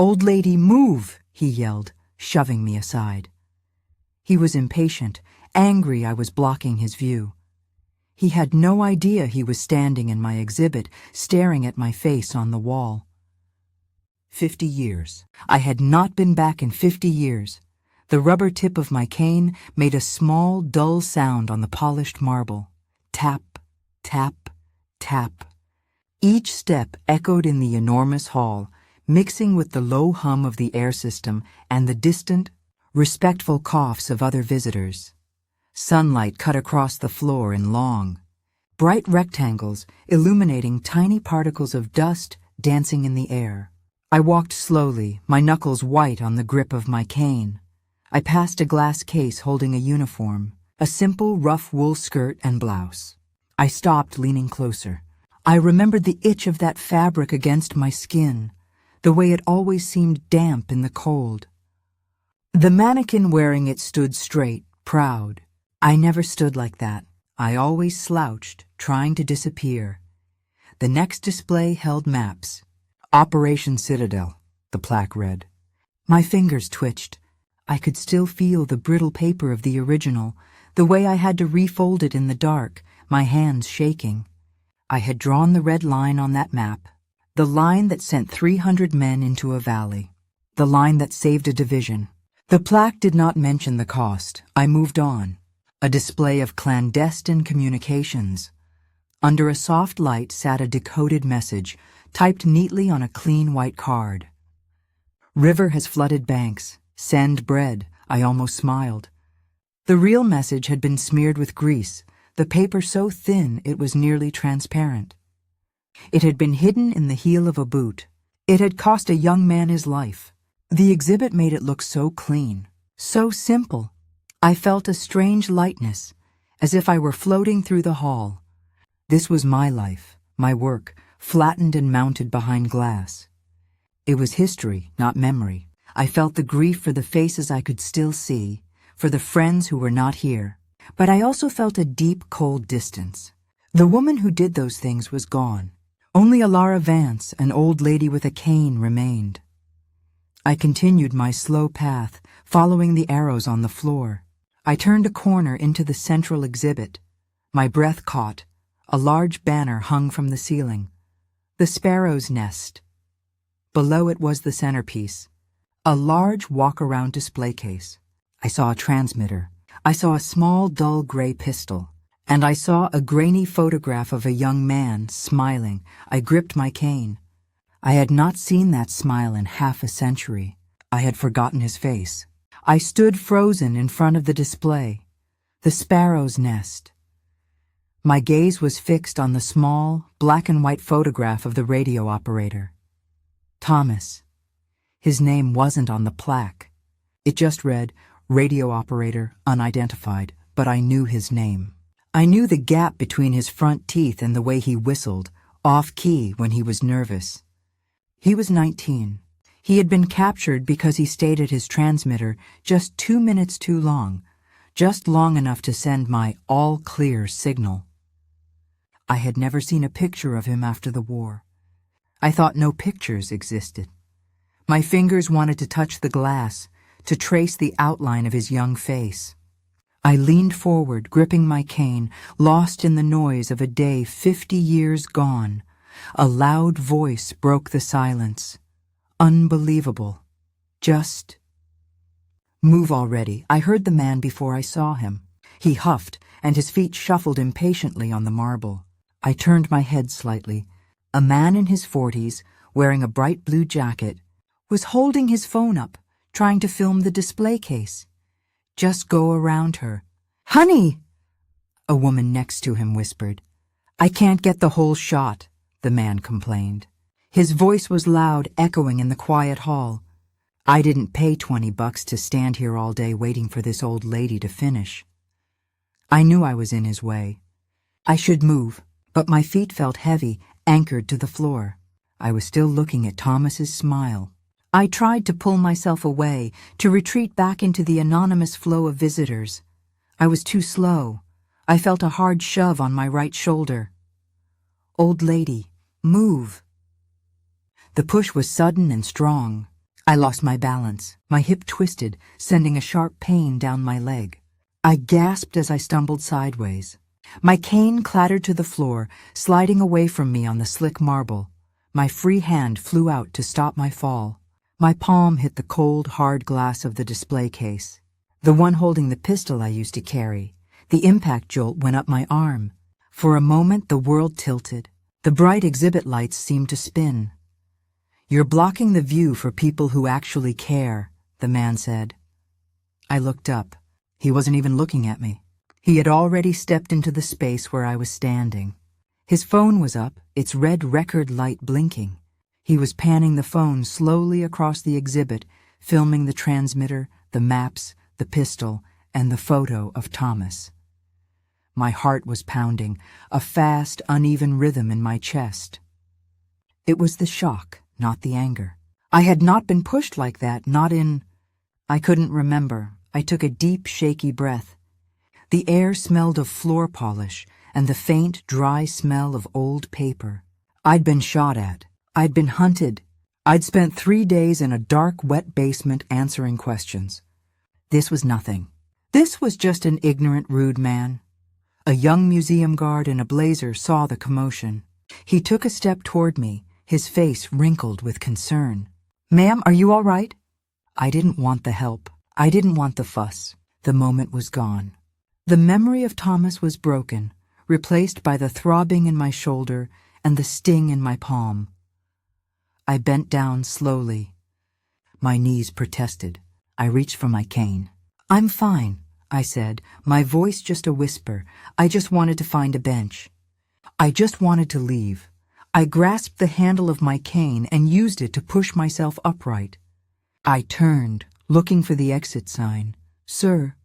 "Old lady, move!" he yelled, shoving me aside. He was impatient, angry I was blocking his view. He had no idea he was standing in my exhibit, staring at my face on the wall. 50 years. I had not been back in 50 years. The rubber tip of my cane made a small, dull sound on the polished marble. Tap, tap, tap. Each step echoed in the enormous hall, mixing with the low hum of the air system and the distant, respectful coughs of other visitors. Sunlight cut across the floor in long, bright rectangles illuminating tiny particles of dust dancing in the air. I walked slowly, my knuckles white on the grip of my cane. I passed a glass case holding a uniform, a simple rough wool skirt and blouse. I stopped, leaning closer. I remembered the itch of that fabric against my skin, the way it always seemed damp in the cold. The mannequin wearing it stood straight, proud. I never stood like that. I always slouched, trying to disappear. The next display held maps. Operation Citadel, the plaque read. My fingers twitched. I could still feel the brittle paper of the original, the way I had to refold it in the dark, my hands shaking. I had drawn the red line on that map, the line that sent 300 men into a valley, the line that saved a division. The plaque did not mention the cost. I moved on. A display of clandestine communications. Under a soft light sat a decoded message, typed neatly on a clean white card. River has flooded banks. Send bread. I almost smiled. The real message had been smeared with grease, the paper so thin it was nearly transparent. It had been hidden in the heel of a boot. It had cost a young man his life. The exhibit made it look so clean, so simple. I felt a strange lightness, as if I were floating through the hall. This was my life, my work, flattened and mounted behind glass. It was history, not memory. I felt the grief for the faces I could still see, for the friends who were not here. But I also felt a deep, cold distance. The woman who did those things was gone. Only Alara Vance, an old lady with a cane, remained. I continued my slow path, following the arrows on the floor. I turned a corner into the central exhibit. My breath caught. A large banner hung from the ceiling. The sparrow's nest. Below it was the centerpiece, a large walk-around display case. I saw a transmitter. I saw a small, dull gray pistol. And I saw a grainy photograph of a young man, smiling. I gripped my cane. I had not seen that smile in half a century. I had forgotten his face. I stood frozen in front of the display. The sparrow's nest. My gaze was fixed on the small, black and white photograph of the radio operator. Thomas. His name wasn't on the plaque. It just read, Radio Operator Unidentified, but I knew his name. I knew the gap between his front teeth and the way he whistled, off-key when he was nervous. He was 19. He had been captured because he stayed at his transmitter just 2 minutes too long, just long enough to send my all-clear signal. I had never seen a picture of him after the war. I thought no pictures existed. My fingers wanted to touch the glass, to trace the outline of his young face. I leaned forward, gripping my cane, lost in the noise of a day 50 years gone. A loud voice broke the silence. Unbelievable. Just... Move already. I heard the man before I saw him. He huffed, and his feet shuffled impatiently on the marble. I turned my head slightly. A man in his 40s, wearing a bright blue jacket, was holding his phone up, trying to film the display case. Just go around her. Honey! A woman next to him whispered. I can't get the whole shot, the man complained. His voice was loud, echoing in the quiet hall. I didn't pay $20 to stand here all day waiting for this old lady to finish. I knew I was in his way. I should move, but my feet felt heavy, anchored to the floor. I was still looking at Thomas's smile. I tried to pull myself away, to retreat back into the anonymous flow of visitors. I was too slow. I felt a hard shove on my right shoulder. Old lady, move. The push was sudden and strong. I lost my balance. My hip twisted, sending a sharp pain down my leg. I gasped as I stumbled sideways. My cane clattered to the floor, sliding away from me on the slick marble. My free hand flew out to stop my fall. My palm hit the cold, hard glass of the display case, the one holding the pistol I used to carry. The impact jolt went up my arm. For a moment, the world tilted. The bright exhibit lights seemed to spin. "You're blocking the view for people who actually care," the man said. I looked up. He wasn't even looking at me. He had already stepped into the space where I was standing. His phone was up, its red record light blinking. He was panning the phone slowly across the exhibit, filming the transmitter, the maps, the pistol, and the photo of Thomas. My heart was pounding, a fast, uneven rhythm in my chest. It was the shock, not the anger. I had not been pushed like that, not in... I couldn't remember. I took a deep, shaky breath. The air smelled of floor polish and the faint, dry smell of old paper. I'd been shot at. I'd been hunted. I'd spent 3 days in a dark, wet basement answering questions. This was nothing. This was just an ignorant, rude man. A young museum guard in a blazer saw the commotion. He took a step toward me, his face wrinkled with concern. "Ma'am, are you all right?" I didn't want the help. I didn't want the fuss. The moment was gone. The memory of Thomas was broken, replaced by the throbbing in my shoulder and the sting in my palm. I bent down slowly. My knees protested. I reached for my cane. "I'm fine," I said, my voice just a whisper. I just wanted to find a bench. I just wanted to leave. I grasped the handle of my cane and used it to push myself upright. I turned, looking for the exit sign. "Sir."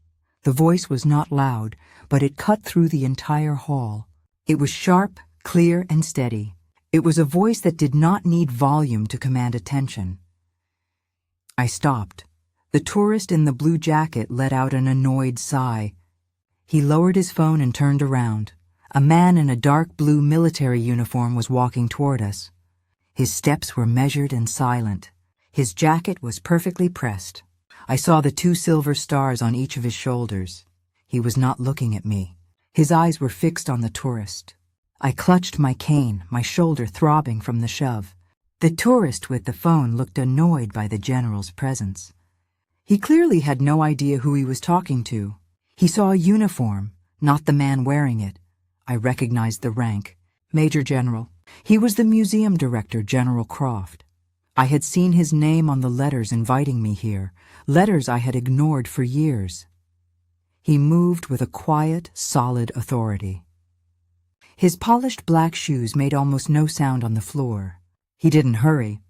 The voice was not loud, but it cut through the entire hall. It was sharp, clear, and steady. It was a voice that did not need volume to command attention. I stopped. The tourist in the blue jacket let out an annoyed sigh. He lowered his phone and turned around. A man in a dark blue military uniform was walking toward us. His steps were measured and silent. His jacket was perfectly pressed. I saw the 2 silver stars on each of his shoulders. He was not looking at me. His eyes were fixed on the tourist. I clutched my cane, my shoulder throbbing from the shove. The tourist with the phone looked annoyed by the general's presence. He clearly had no idea who he was talking to. He saw a uniform, not the man wearing it. I recognized the rank. Major General. He was the museum director, General Croft. I had seen his name on the letters inviting me here, letters I had ignored for years. He moved with a quiet, solid authority. His polished black shoes made almost no sound on the floor. He didn't hurry.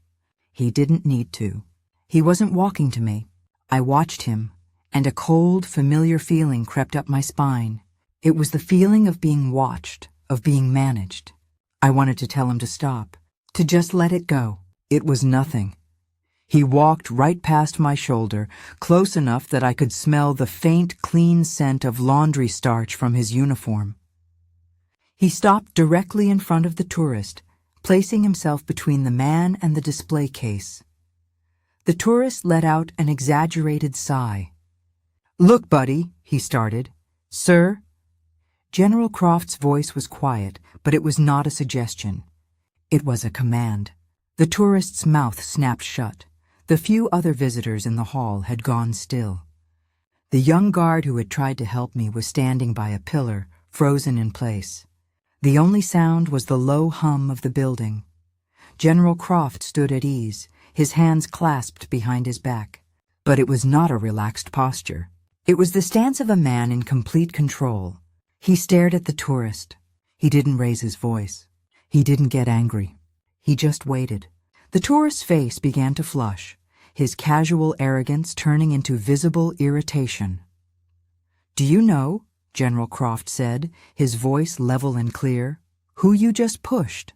He didn't need to. He wasn't walking to me. I watched him, and a cold, familiar feeling crept up my spine. It was the feeling of being watched, of being managed. I wanted to tell him to stop, to just let it go. It was nothing. He walked right past my shoulder, close enough that I could smell the faint, clean scent of laundry starch from his uniform. He stopped directly in front of the tourist, placing himself between the man and the display case. The tourist let out an exaggerated sigh. "Look, buddy," he started. "Sir?" General Croft's voice was quiet, but it was not a suggestion. It was a command. The tourist's mouth snapped shut. The few other visitors in the hall had gone still. The young guard who had tried to help me was standing by a pillar, frozen in place. The only sound was the low hum of the building. General Croft stood at ease, his hands clasped behind his back. But it was not a relaxed posture. It was the stance of a man in complete control. He stared at the tourist. He didn't raise his voice. He didn't get angry. He just waited. The tourist's face began to flush, his casual arrogance turning into visible irritation. "Do you know," General Croft said, his voice level and clear, "who you just pushed?"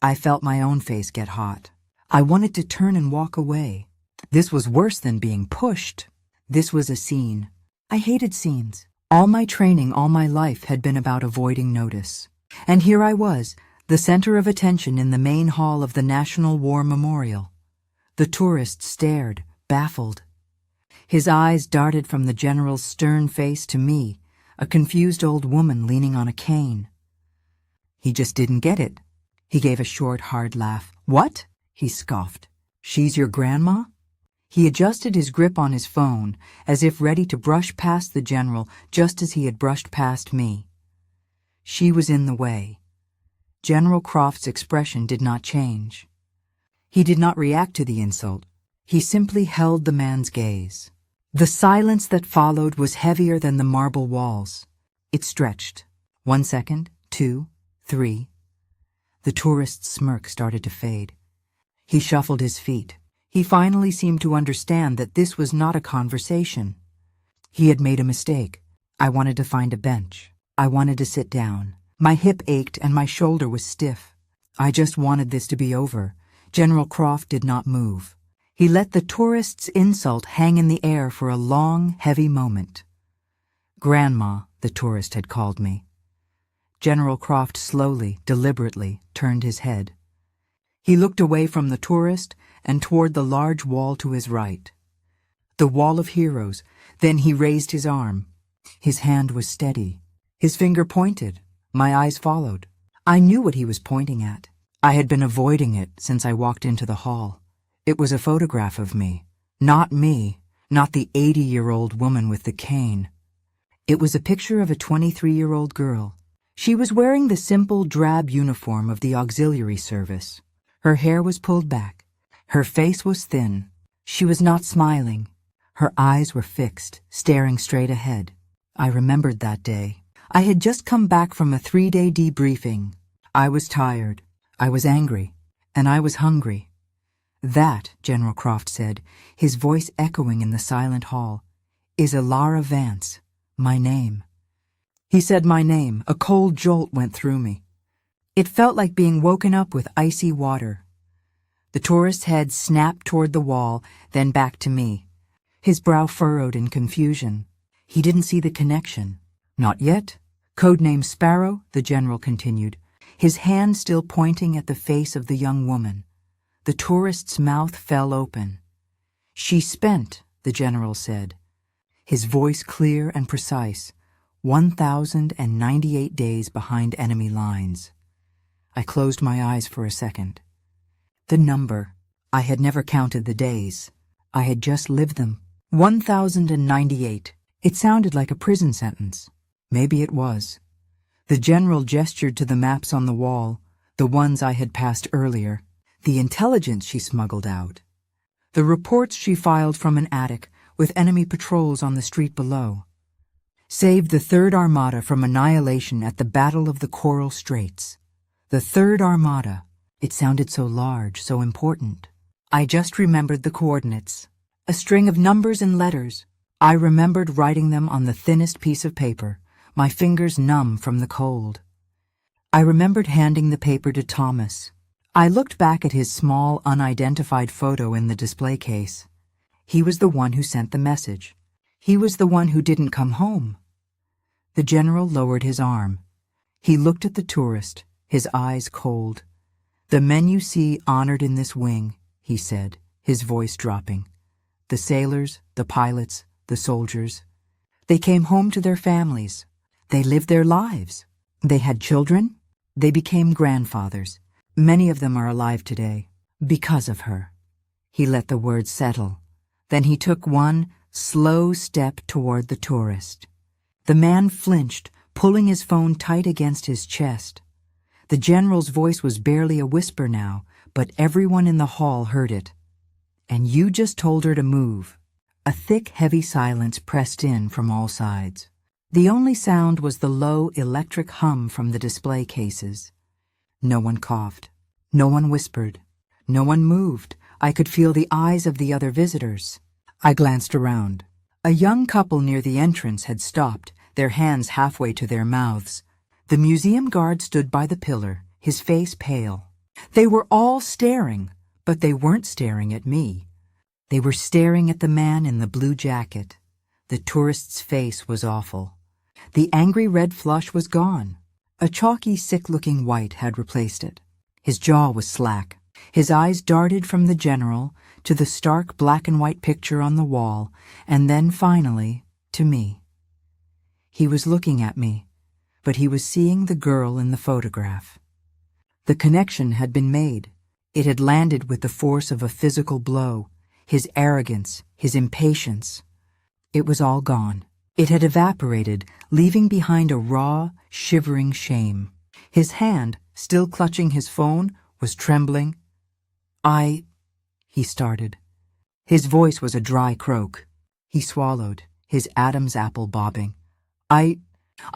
I felt my own face get hot. I wanted to turn and walk away. This was worse than being pushed. This was a scene. I hated scenes. All my training, all my life had been about avoiding notice. And here I was, the center of attention in the main hall of the National War Memorial. The tourist stared, baffled. His eyes darted from the general's stern face to me, a confused old woman leaning on a cane. He just didn't get it. He gave a short, hard laugh. "What?" he scoffed. "She's your grandma?" He adjusted his grip on his phone, as if ready to brush past the general just as he had brushed past me. She was in the way. General Croft's expression did not change. He did not react to the insult. He simply held the man's gaze. The silence that followed was heavier than the marble walls. It stretched. 1 second, 2, 3. The tourist's smirk started to fade. He shuffled his feet. He finally seemed to understand that this was not a conversation. He had made a mistake. I wanted to find a bench. I wanted to sit down. My hip ached and my shoulder was stiff. I just wanted this to be over. General Croft did not move. He let the tourist's insult hang in the air for a long, heavy moment. Grandma, the tourist had called me. General Croft slowly, deliberately turned his head. He looked away from the tourist and toward the large wall to his right. The wall of heroes. Then he raised his arm. His hand was steady. His finger pointed. My eyes followed. I knew what he was pointing at. I had been avoiding it since I walked into the hall. It was a photograph of me. Not me, not the 80-year-old woman with the cane. It was a picture of a 23-year-old girl. She was wearing the simple drab uniform of the auxiliary service. Her hair was pulled back. Her face was thin. She was not smiling. Her eyes were fixed, staring straight ahead. I remembered that day. I had just come back from a 3-day debriefing. I was tired. I was angry. And I was hungry. "That," General Croft said, his voice echoing in the silent hall, "is Ilara Vance, my name." He said my name. A cold jolt went through me. It felt like being woken up with icy water. The tourist's head snapped toward the wall, then back to me. His brow furrowed in confusion. He didn't see the connection. "Not yet. Codename Sparrow," the general continued, his hand still pointing at the face of the young woman. The tourist's mouth fell open. "She spent," the general said, his voice clear and precise, 1,098 days behind enemy lines. I closed my eyes for a second. The number. I had never counted the days. I had just lived them. 1,098. It sounded like a prison sentence. Maybe it was. The general gestured to the maps on the wall, the ones I had passed earlier, the intelligence she smuggled out, the reports she filed from an attic with enemy patrols on the street below. Saved the Third Armada from annihilation at the Battle of the Coral Straits. The Third Armada. It sounded so large, so important. I just remembered the coordinates. A string of numbers and letters. I remembered writing them on the thinnest piece of paper, my fingers numb from the cold. I remembered handing the paper to Thomas. I looked back at his small, unidentified photo in the display case. He was the one who sent the message. He was the one who didn't come home. The general lowered his arm. He looked at the tourist, his eyes cold. "The men you see honored in this wing," he said, his voice dropping. "The sailors, the pilots, the soldiers. They came home to their families. They lived their lives. They had children. They became grandfathers. Many of them are alive today, because of her." He let the words settle. Then he took one slow step toward the tourist. The man flinched, pulling his phone tight against his chest. The general's voice was barely a whisper now, but everyone in the hall heard it. "And you just told her to move." A thick, heavy silence pressed in from all sides. The only sound was the low, electric hum from the display cases. No one coughed. No one whispered. No one moved. I could feel the eyes of the other visitors. I glanced around. A young couple near the entrance had stopped, their hands halfway to their mouths. The museum guard stood by the pillar, his face pale. They were all staring, but they weren't staring at me. They were staring at the man in the blue jacket. The tourist's face was awful. The angry red flush was gone. A chalky, sick-looking white had replaced it. His jaw was slack. His eyes darted from the general to the stark black and white picture on the wall, and then finally to me. He was looking at me, but he was seeing the girl in the photograph. The connection had been made. It had landed with the force of a physical blow. His arrogance, his impatience. It was all gone. It had evaporated, leaving behind a raw, shivering shame. His hand, still clutching his phone, was trembling. He started. His voice was a dry croak. He swallowed, his Adam's apple bobbing. I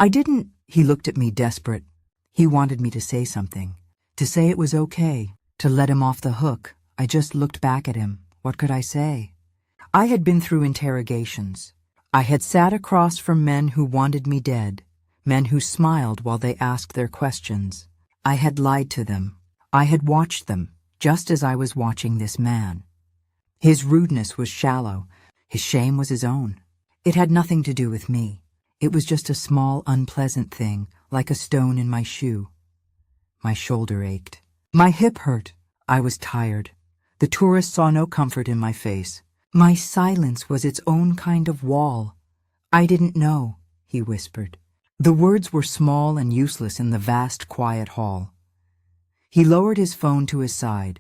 didn't. He looked at me desperate. He wanted me to say something, to say it was okay, to let him off the hook. I just looked back at him. What could I say? I had been through interrogations. I had sat across from men who wanted me dead, men who smiled while they asked their questions. I had lied to them. I had watched them, just as I was watching this man. His rudeness was shallow. His shame was his own. It had nothing to do with me. It was just a small, unpleasant thing, like a stone in my shoe. My shoulder ached. My hip hurt. I was tired. The tourist saw no comfort in my face. My silence was its own kind of wall. I didn't know, he whispered. The words were small and useless in the vast, quiet hall. He lowered his phone to his side.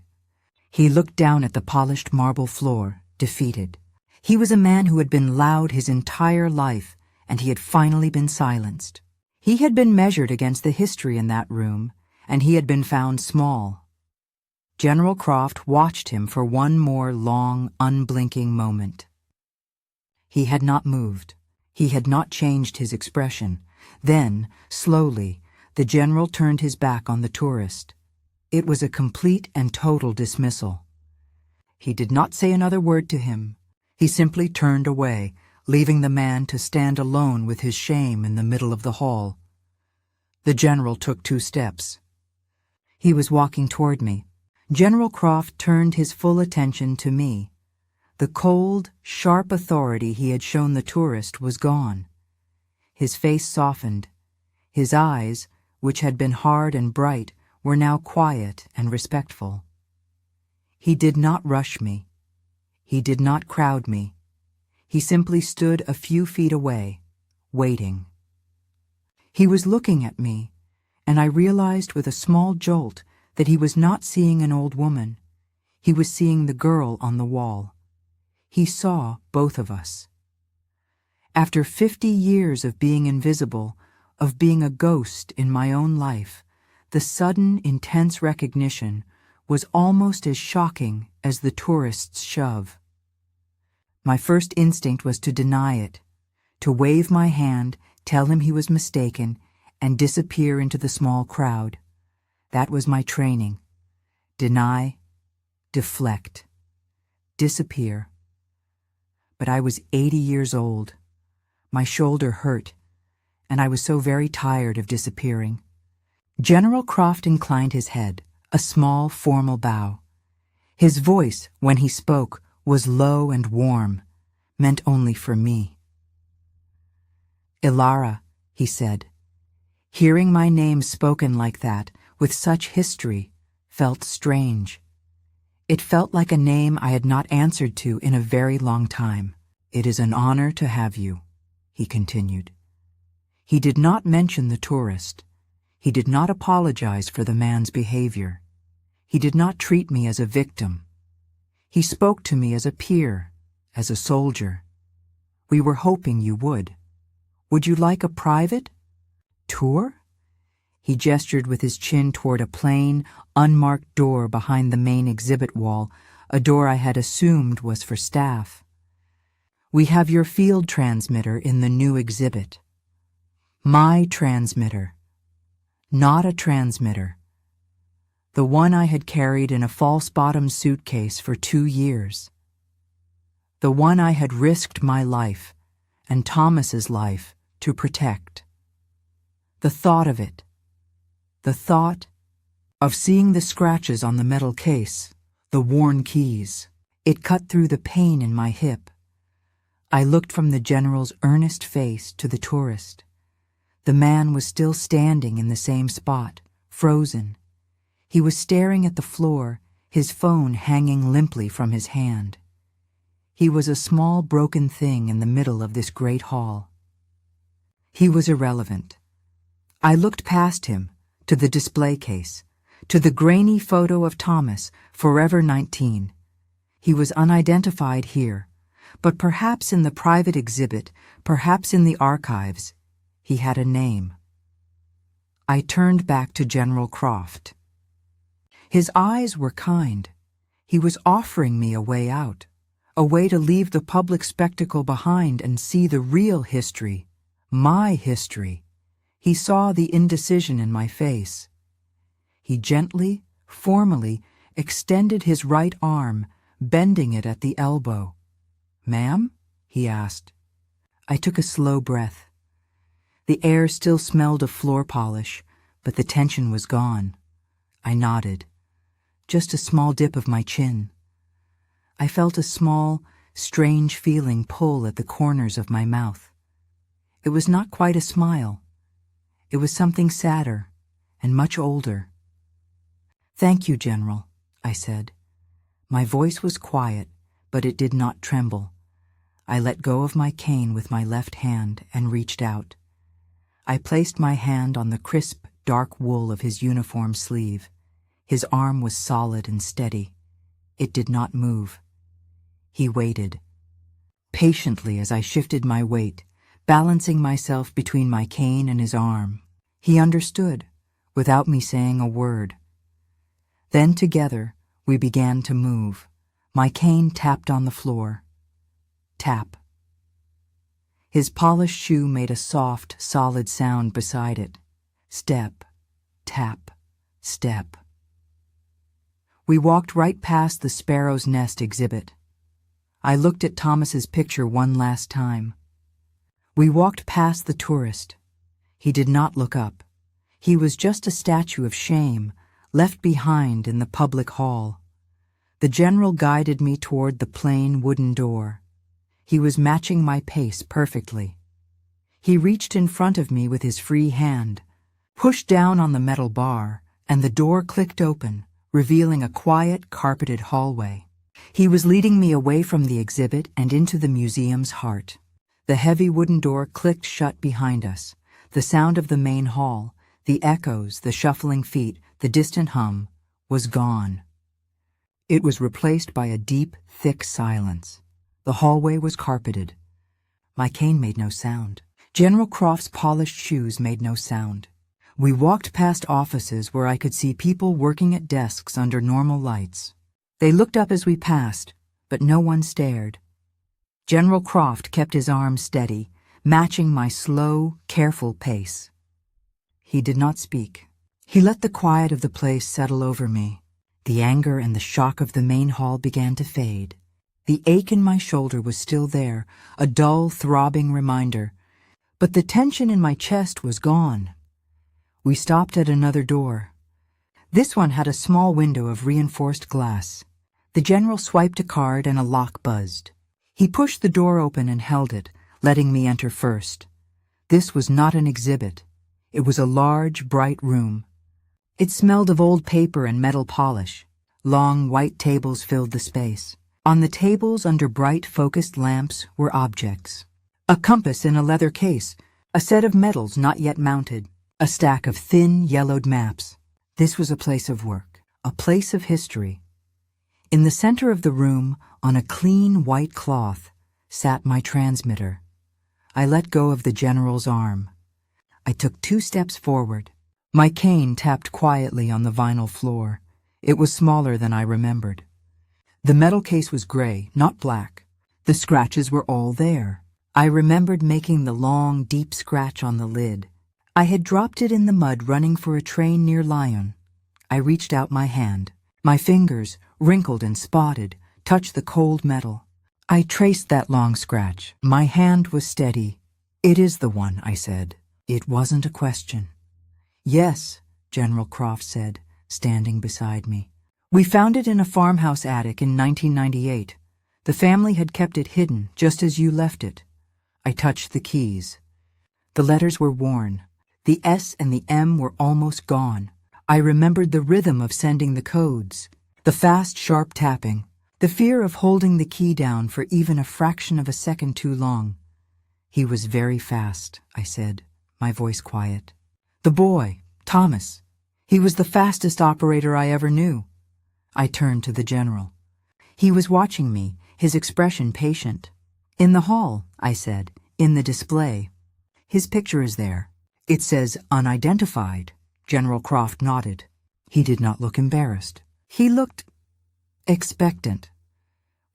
He looked down at the polished marble floor, defeated. He was a man who had been loud his entire life, and he had finally been silenced. He had been measured against the history in that room, and he had been found small. General Croft watched him for one more long, unblinking moment. He had not moved. He had not changed his expression. Then, slowly, the general turned his back on the tourist. It was a complete and total dismissal. He did not say another word to him. He simply turned away, leaving the man to stand alone with his shame in the middle of the hall. The general took 2 steps. He was walking toward me. General Croft turned his full attention to me. The cold, sharp authority he had shown the tourist was gone. His face softened. His eyes, which had been hard and bright, were now quiet and respectful. He did not rush me. He did not crowd me. He simply stood a few feet away, waiting. He was looking at me, and I realized with a small jolt that he was not seeing an old woman. He was seeing the girl on the wall. He saw both of us. After 50 years of being invisible, of being a ghost in my own life, the sudden, intense recognition was almost as shocking as the tourist's shove. My first instinct was to deny it, to wave my hand, tell him he was mistaken, and disappear into the small crowd. That was my training. Deny, deflect, disappear. But I was 80 years old. My shoulder hurt, and I was so very tired of disappearing. General Croft inclined his head, a small, formal bow. His voice, when he spoke, was low and warm, meant only for me. "Ilara," he said. Hearing my name spoken like that, with such history, felt strange. It felt like a name I had not answered to in a very long time. "It is an honor to have you," he continued. He did not mention the tourist. He did not apologize for the man's behavior. He did not treat me as a victim. He spoke to me as a peer, as a soldier. "We were hoping you would. Would you like a private tour?" He gestured with his chin toward a plain, unmarked door behind the main exhibit wall, a door I had assumed was for staff. "We have your field transmitter in the new exhibit." My transmitter. Not a transmitter. The one I had carried in a false-bottom suitcase for 2 years. The one I had risked my life, and Thomas's life, to protect. The thought of it. The thought of seeing the scratches on the metal case, the worn keys. It cut through the pain in my hip. I looked from the general's earnest face to the tourist. The man was still standing in the same spot, frozen. He was staring at the floor, his phone hanging limply from his hand. He was a small broken thing in the middle of this great hall. He was irrelevant. I looked past him, to the display case, to the grainy photo of Thomas, forever 19. He was unidentified here, but perhaps in the private exhibit, perhaps in the archives, he had a name. I turned back to General Croft. His eyes were kind. He was offering me a way out, a way to leave the public spectacle behind and see the real history, my history. He saw the indecision in my face. He gently, formally, extended his right arm, bending it at the elbow. "Ma'am?" he asked. I took a slow breath. The air still smelled of floor polish, but the tension was gone. I nodded. Just a small dip of my chin. I felt a small, strange feeling pull at the corners of my mouth. It was not quite a smile. It was something sadder and much older. "Thank you, General," I said. My voice was quiet, but it did not tremble. I let go of my cane with my left hand and reached out. I placed my hand on the crisp, dark wool of his uniform sleeve. His arm was solid and steady. It did not move. He waited, patiently as I shifted my weight, balancing myself between my cane and his arm. He understood, without me saying a word. Then together, we began to move. My cane tapped on the floor. Tap. His polished shoe made a soft, solid sound beside it. Step, tap, step. We walked right past the Sparrow's Nest exhibit. I looked at Thomas's picture one last time. We walked past the tourist. He did not look up. He was just a statue of shame, left behind in the public hall. The general guided me toward the plain wooden door. He was matching my pace perfectly. He reached in front of me with his free hand, pushed down on the metal bar, and the door clicked open, revealing a quiet, carpeted hallway. He was leading me away from the exhibit and into the museum's heart. The heavy wooden door clicked shut behind us. The sound of the main hall, the echoes, the shuffling feet, the distant hum, was gone. It was replaced by a deep, thick silence. The hallway was carpeted. My cane made no sound. General Croft's polished shoes made no sound. We walked past offices where I could see people working at desks under normal lights. They looked up as we passed, but no one stared. General Croft kept his arm steady, matching my slow, careful pace. He did not speak. He let the quiet of the place settle over me. The anger and the shock of the main hall began to fade. The ache in my shoulder was still there, a dull, throbbing reminder, but the tension in my chest was gone. We stopped at another door. This one had a small window of reinforced glass. The general swiped a card and a lock buzzed. He pushed the door open and held it, letting me enter first. This was not an exhibit. It was a large, bright room. It smelled of old paper and metal polish. Long, white tables filled the space. On the tables, under bright, focused lamps, were objects. A compass in a leather case, a set of medals not yet mounted, a stack of thin, yellowed maps. This was a place of work, a place of history. In the center of the room, on a clean white cloth, sat my transmitter. I let go of the general's arm. I took 2 steps forward. My cane tapped quietly on the vinyl floor. It was smaller than I remembered. The metal case was gray, not black. The scratches were all there. I remembered making the long, deep scratch on the lid. I had dropped it in the mud running for a train near Lyon. I reached out my hand. My fingers, wrinkled and spotted, touched the cold metal. I traced that long scratch. My hand was steady. "It is the one," I said. It wasn't a question. "Yes," General Croft said, standing beside me. "We found it in a farmhouse attic in 1998. The family had kept it hidden, just as you left it." I touched the keys. The letters were worn. The S and the M were almost gone. I remembered the rhythm of sending the codes. The fast, sharp tapping. The fear of holding the key down for even a fraction of a second too long. He was very fast, I said, my voice quiet. The boy, Thomas. He was the fastest operator I ever knew. I turned to the general. He was watching me, his expression patient. In the hall, I said, in the display. His picture is there. It says unidentified. General Croft nodded. He did not look embarrassed. He looked expectant.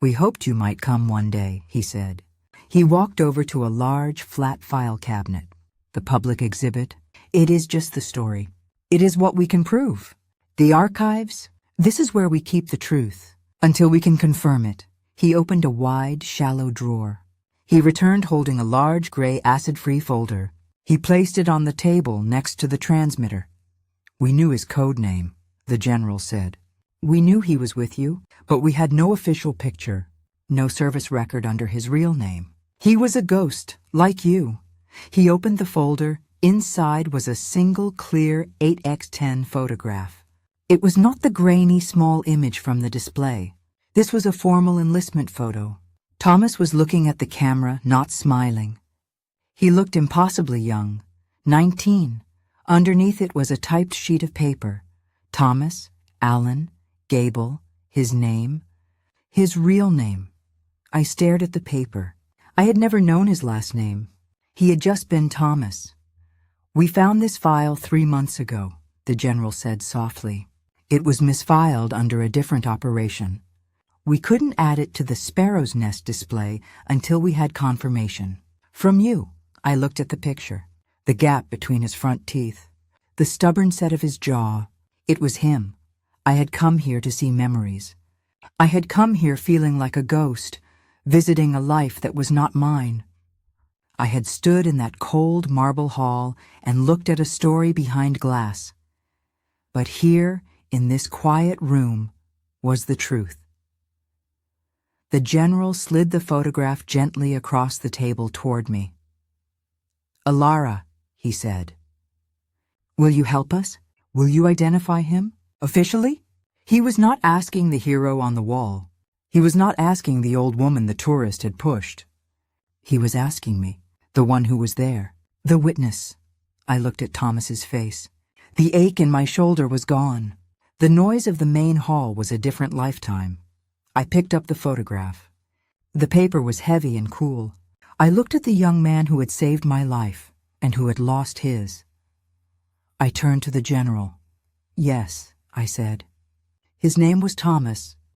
We hoped you might come one day, he said. He walked over to a large, flat file cabinet. The public exhibit. It is just the story. It is what we can prove. The archives. This is where we keep the truth. Until we can confirm it. He opened a wide, shallow drawer. He returned holding a large gray acid-free folder. He placed it on the table next to the transmitter. We knew his code name, the general said. We knew he was with you, but we had no official picture, no service record under his real name. He was a ghost, like you. He opened the folder. Inside was a single clear 8x10 photograph. It was not the grainy small image from the display. This was a formal enlistment photo. Thomas was looking at the camera, not smiling. He looked impossibly young, 19. Underneath it was a typed sheet of paper. Thomas, Allen, Gable, his name, his real name. I stared at the paper. I had never known his last name. He had just been Thomas. We found this file 3 months ago, the general said softly. It was misfiled under a different operation. We couldn't add it to the Sparrow's Nest display until we had confirmation. From you, I looked at the picture. The gap between his front teeth. The stubborn set of his jaw. It was him. I had come here to see memories. I had come here feeling like a ghost, visiting a life that was not mine. I had stood in that cold marble hall and looked at a story behind glass. But here, in this quiet room, was the truth. The general slid the photograph gently across the table toward me. Alara, he said. Will you help us? Will you identify him? Officially? He was not asking the hero on the wall. He was not asking the old woman the tourist had pushed. He was asking me, the one who was there, the witness. I looked at Thomas's face. The ache in my shoulder was gone. The noise of the main hall was a different lifetime. I picked up the photograph. The paper was heavy and cool. I looked at the young man who had saved my life and who had lost his. I turned to the general. Yes, I said. His name was Thomas.